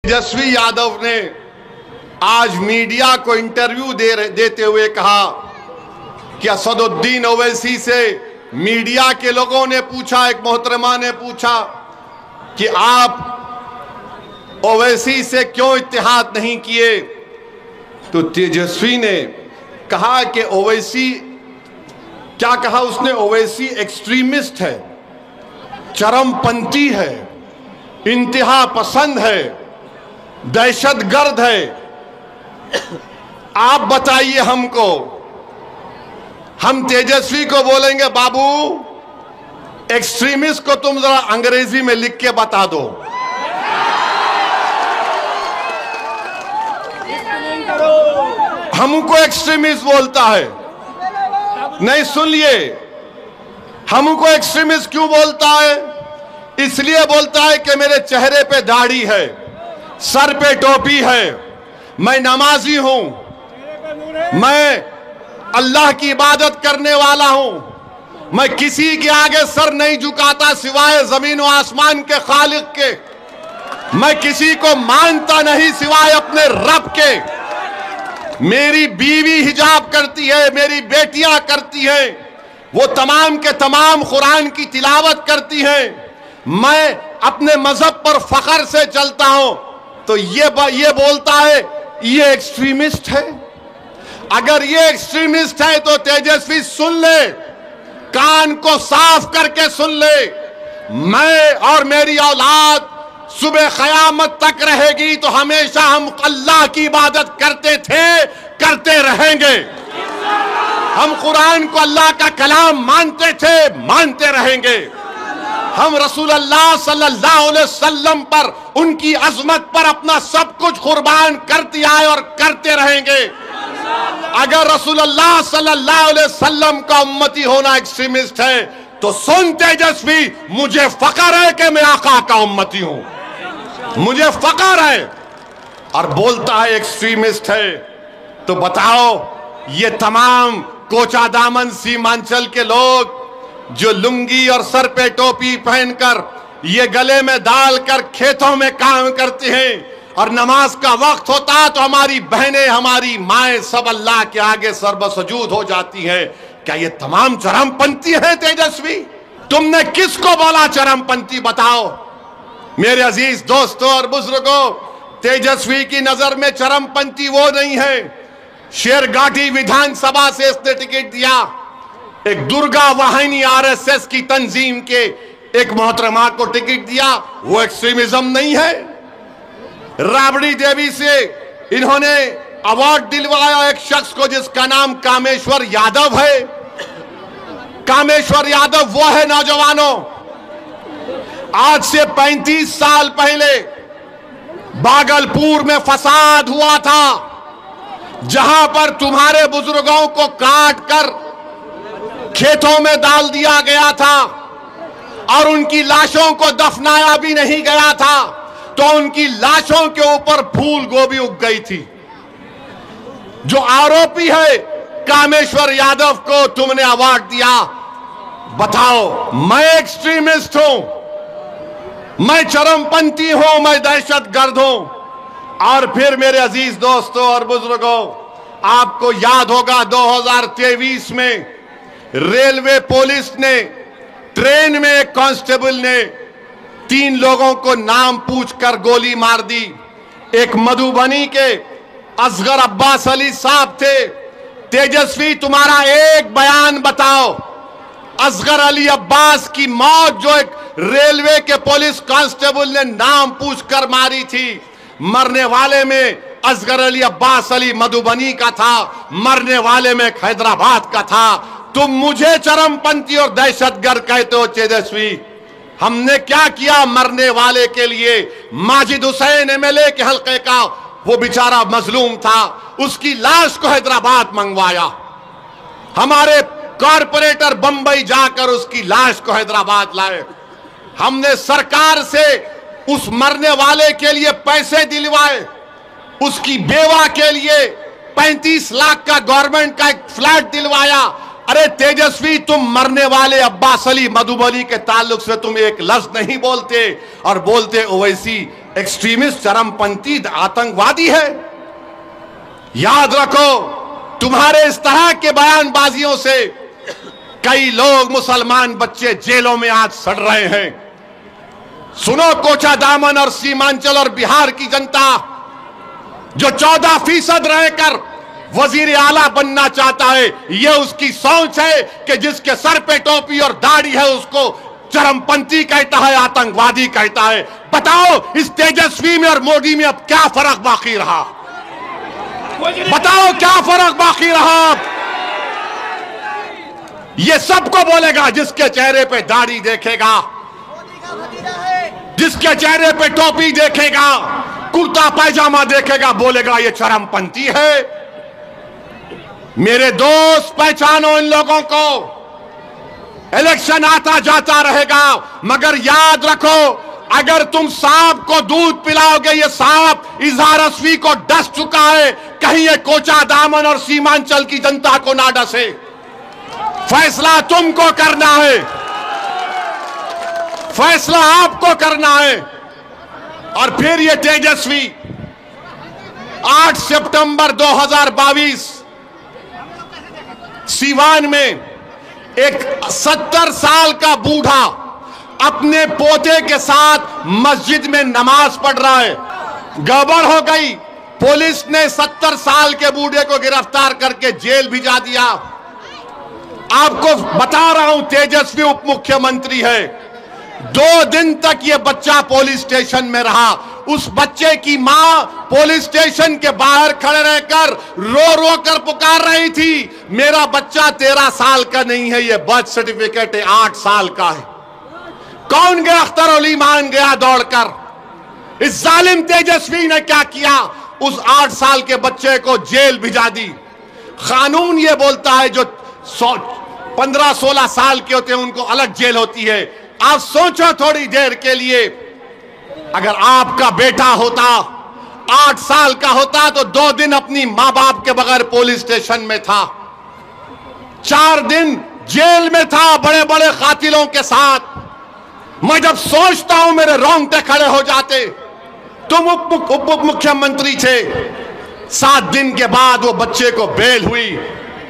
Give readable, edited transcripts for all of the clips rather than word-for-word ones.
तेजस्वी यादव ने आज मीडिया को इंटरव्यू देते हुए कहा कि असदुद्दीन ओवैसी से मीडिया के लोगों ने पूछा, एक मोहतरमा ने पूछा कि आप ओवैसी से क्यों इत्तेहाद नहीं किए, तो तेजस्वी ने कहा कि ओवैसी, क्या कहा उसने, ओवैसी एक्सट्रीमिस्ट है, चरमपंथी है, इंतहा पसंद है, दहशतगर्द है। आप बताइए हमको, हम तेजस्वी को बोलेंगे बाबू एक्सट्रीमिस्ट को तुम जरा अंग्रेजी में लिख के बता दो। हमको एक्सट्रीमिस्ट बोलता है, नहीं सुनिए, हमको एक्सट्रीमिस्ट क्यों बोलता है? इसलिए बोलता है कि मेरे चेहरे पे दाढ़ी है, सर पे टोपी है, मैं नमाजी हूं, मैं अल्लाह की इबादत करने वाला हूं, मैं किसी के आगे सर नहीं झुकाता सिवाय जमीन व आसमान के खालिक के, मैं किसी को मानता नहीं सिवाय अपने रब के, मेरी बीवी हिजाब करती है, मेरी बेटियां करती हैं, वो तमाम के तमाम कुरान की तिलावत करती हैं, मैं अपने मजहब पर फख्र से चलता हूं। तो ये बोलता है ये एक्सट्रीमिस्ट है। अगर ये एक्सट्रीमिस्ट है तो तेजस्वी सुन ले, कान को साफ करके सुन ले, मैं और मेरी औलाद सुबह क़यामत तक रहेगी तो हमेशा हम अल्लाह की इबादत करते थे, करते रहेंगे। हम कुरान को अल्लाह का कलाम मानते थे, मानते रहेंगे। हम रसूल अल्लाह सल्लल्लाहु अलैहि वसल्लम पर, उनकी अजमत पर अपना सब कुछ कुर्बान करते आए और करते रहेंगे। अगर रसूल अल्लाह सल्लल्लाहु अलैहि वसल्लम का उम्मती होना एक्सट्रीमिस्ट है तो सुन तेजस्वी, मुझे फख्र है कि मैं आका का उम्मती हूं, मुझे फख्र है। और बोलता है एक्सट्रीमिस्ट है, तो बताओ ये तमाम कोचा दामन सीमांचल के लोग जो लुंगी और सर पे टोपी पहनकर, ये गले में डालकर खेतों में काम करते हैं और नमाज का वक्त होता तो हमारी बहनें, हमारी माएं सब अल्लाह के आगे सर्वसजूद हो जाती हैं, क्या ये तमाम चरमपंथी हैं तेजस्वी? तुमने किसको बोला चरमपंथी, बताओ मेरे अजीज दोस्तों और बुजुर्गों। तेजस्वी की नजर में चरमपंथी वो नहीं है। शेरघाटी विधानसभा से इसने टिकट दिया, एक दुर्गा वाहिनी आरएसएस की तंजीम के एक मोहतरमा को टिकट दिया, वो एक्सट्रीमिज्म नहीं है। राबड़ी देवी से इन्होंने अवार्ड दिलवाया एक शख्स को जिसका नाम कामेश्वर यादव है। कामेश्वर यादव वो है नौजवानों, आज से 35 साल पहले भागलपुर में फसाद हुआ था, जहां पर तुम्हारे बुजुर्गों को काट कर खेतों में डाल दिया गया था और उनकी लाशों को दफनाया भी नहीं गया था, तो उनकी लाशों के ऊपर फूल गोभी उग गई थी। जो आरोपी है कामेश्वर यादव को तुमने अवार्ड दिया। बताओ, मैं एक्सट्रीमिस्ट हूं, मैं चरमपंथी हूं, मैं दहशतगर्द हूं। और फिर मेरे अजीज दोस्तों और बुजुर्गों, आपको याद होगा 2023 में रेलवे पुलिस ने ट्रेन में एक कांस्टेबल ने 3 लोगों को नाम पूछकर गोली मार दी। एक मधुबनी के असगर अब्बास अली साहब थे। तेजस्वी, तुम्हारा एक बयान बताओ, असगर अली अब्बास की मौत जो एक रेलवे के पुलिस कांस्टेबल ने नाम पूछकर मारी थी, मरने वाले में असगर अली अब्बास अली मधुबनी का था, मरने वाले में हैदराबाद का था। तुम मुझे चरमपंथी और दहशतगर्द कहते हो तेजस्वी। हमने क्या किया मरने वाले के लिए? माजिद हुसैन एमएलए के हल्के का वो बेचारा मजलूम था, उसकी लाश को हैदराबाद मंगवाया। हमारे कॉरपोरेटर बंबई जाकर उसकी लाश को हैदराबाद लाए। हमने सरकार से उस मरने वाले के लिए पैसे दिलवाए, उसकी बेवा के लिए 35 लाख का गवर्नमेंट का एक फ्लैट दिलवाया। अरे तेजस्वी, तुम मरने वाले अब्बास अली मधुबनी के ताल्लुक से तुम एक लफ्ज नहीं बोलते और बोलते ओवैसी एक्सट्रीमिस्ट, चरमपंथी, आतंकवादी है। याद रखो, तुम्हारे इस तरह के बयानबाजियों से कई लोग, मुसलमान बच्चे जेलों में आज सड़ रहे हैं। सुनो, कोचादामन और सीमांचल और बिहार की जनता जो 14% रहकर वजीर आला बनना चाहता है, यह उसकी सोच है कि जिसके सर पे टोपी और दाढ़ी है उसको चरमपंथी कहता है, आतंकवादी कहता है। बताओ, इस तेजस्वी में और मोदी में अब क्या फर्क बाकी रहा? बताओ क्या फर्क बाकी रहा? ये सबको बोलेगा जिसके चेहरे पे दाढ़ी देखेगा, जिसके चेहरे पे टोपी देखेगा, कुर्ता पैजामा देखेगा, बोलेगा ये चरमपंथी है। मेरे दोस्त, पहचानो इन लोगों को। इलेक्शन आता जाता रहेगा, मगर याद रखो, अगर तुम सांप को दूध पिलाओगे, ये सांप इजहार असवी को डस चुका है, कहीं ये कोचादामन और सीमांचल की जनता को ना डसे। फैसला तुमको करना है, फैसला आपको करना है। और फिर ये तेजस्वी 8 सितंबर 2022 सीवान में एक 70 साल का बूढ़ा अपने पोते के साथ मस्जिद में नमाज पढ़ रहा है। गड़बड़ हो गई, पुलिस ने 70 साल के बूढ़े को गिरफ्तार करके जेल भिजा दिया। आपको बता रहा हूं, तेजस्वी उप मुख्यमंत्री है। 2 दिन तक ये बच्चा पुलिस स्टेशन में रहा। उस बच्चे की मां पुलिस स्टेशन के बाहर खड़े रहकर रो रो कर पुकार रही थी, मेरा बच्चा 13 साल का नहीं है, ये बर्थ सर्टिफिकेट 8 साल का है। कौन गया? अख्तर अली मान गया दौड़कर। इस जालिम तेजस्वी ने क्या किया? उस 8 साल के बच्चे को जेल भिजा दी। कानून ये बोलता है जो 15-16 साल के होते हैं उनको अलग जेल होती है। आप सोचो थोड़ी देर के लिए, अगर आपका बेटा होता 8 साल का होता तो 2 दिन अपनी मां बाप के बगैर पुलिस स्टेशन में था, 4 दिन जेल में था बड़े बड़े कातिलों के साथ। मैं जब सोचता हूं मेरे रोंगटे खड़े हो जाते। तुम उप मुख्यमंत्री थे, 7 दिन के बाद वो बच्चे को बेल हुई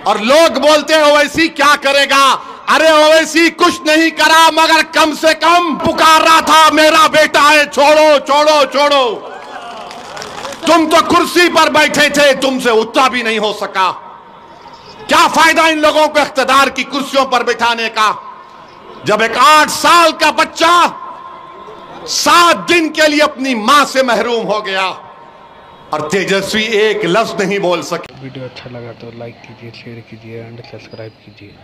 और लोग बोलते हैं ओवैसी क्या करेगा? अरे ओवैसी कुछ नहीं करा, मगर कम से कम पुकार रहा था मेरा बेटा है, छोड़ो छोड़ो छोड़ो। तुम तो कुर्सी पर बैठे थे, तुमसे उठा भी नहीं हो सका। क्या फायदा इन लोगों को इख्तिदार की कुर्सियों पर बिठाने का, जब एक 8 साल का बच्चा 7 दिन के लिए अपनी मां से महरूम हो गया और तेजस्वी एक लफ्ज नहीं बोल सके। वीडियो अच्छा लगा तो लाइक कीजिए, शेयर कीजिए एंड सब्सक्राइब कीजिए।